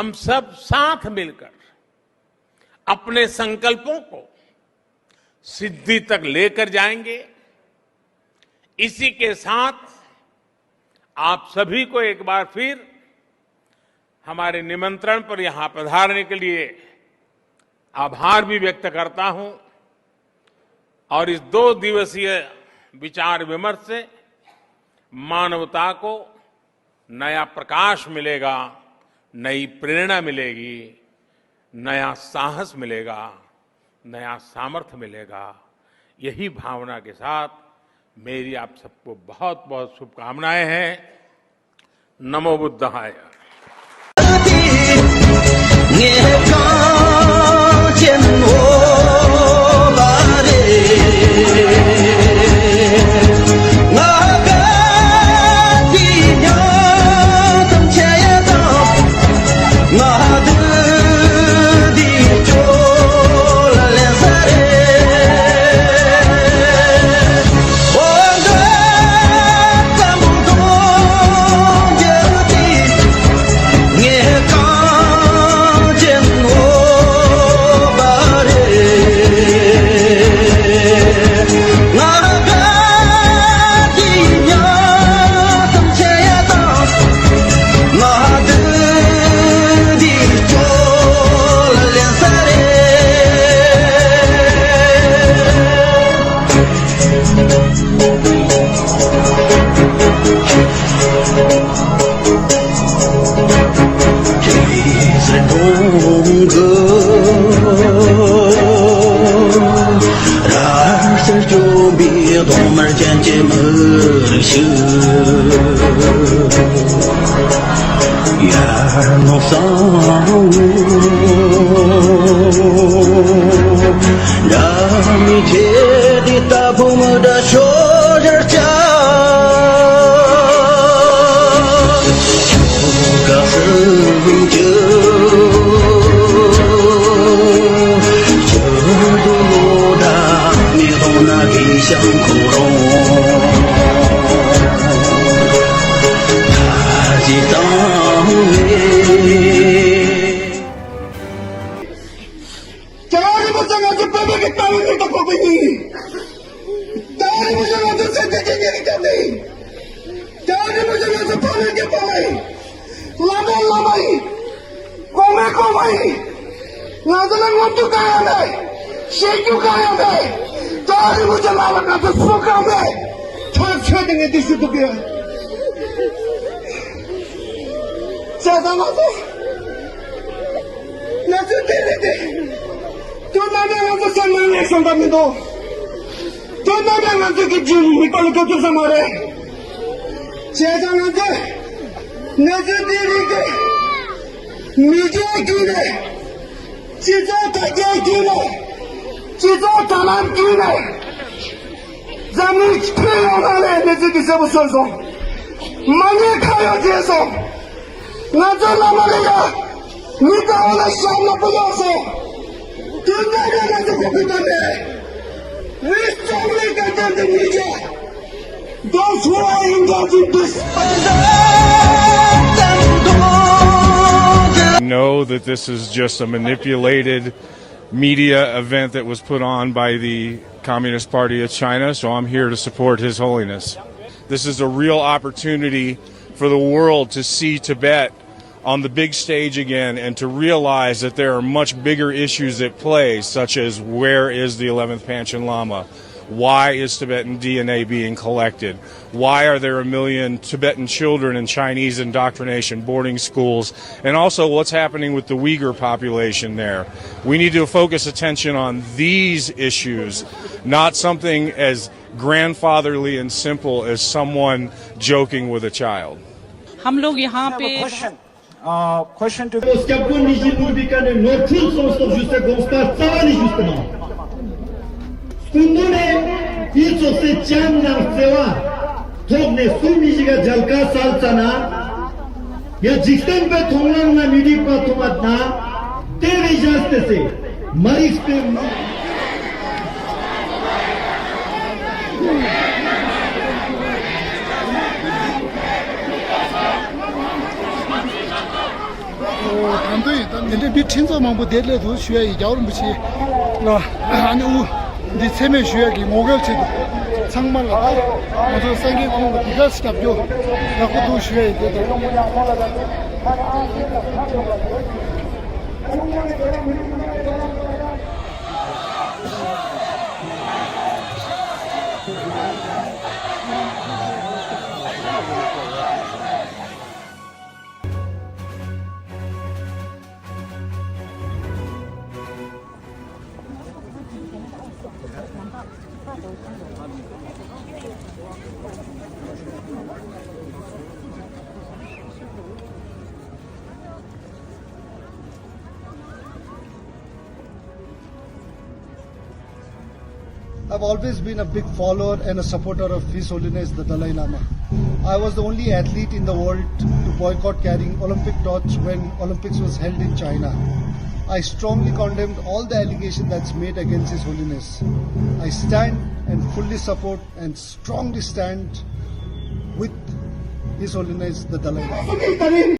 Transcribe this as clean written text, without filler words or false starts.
हम सब साथ मिलकर अपने संकल्पों को सिद्धि तक लेकर जाएंगे। इसी के साथ आप सभी को एक बार फिर हमारे निमंत्रण पर यहां पधारने के लिए आभार भी व्यक्त करता हूं और इस 2 दिवसीय विचार विमर्श से मानवता को नया प्रकाश मिलेगा, नई प्रेरणा मिलेगी, नया साहस मिलेगा, नया सामर्थ्य मिलेगा। यही भावना के साथ मेरी आप सबको बहुत बहुत शुभकामनाएं हैं। नमो बुद्धाय। Know that this is just a manipulated media event that was put on by the Communist Party of China, so I'm here to support His Holiness. This is a real opportunity for the world to see Tibet on the big stage again and to realize that there are much bigger issues at play, such as where is the 11th Panchen Lama? Why is Tibetan DNA being collected? Why are there 1 million Tibetan children in Chinese indoctrination boarding schools? And also what's happening with the Uyghur population there? We need to focus attention on these issues, not something as grandfatherly and simple as someone joking with a child. हम लोग यहाँ पे question to Kundune hiç olsa canlar seva togne sumijiga jalka salsana ya jisten pe thonglan na midi pa tomatna tere jaste se maris pe 团队，你比听着嘛不得了，都需要一家人不起，那俺我你前面需要给我个去的，长满了，我说三个空的比较少就，那个都需要一个的。I've always been a big follower and a supporter of His Holiness the Dalai Lama. I was the only athlete in the world to boycott carrying Olympic torch when Olympics was held in China. I strongly condemned all the allegations that's made against His Holiness. I stand and fully support and strongly stand with His Holiness the Dalai Lama.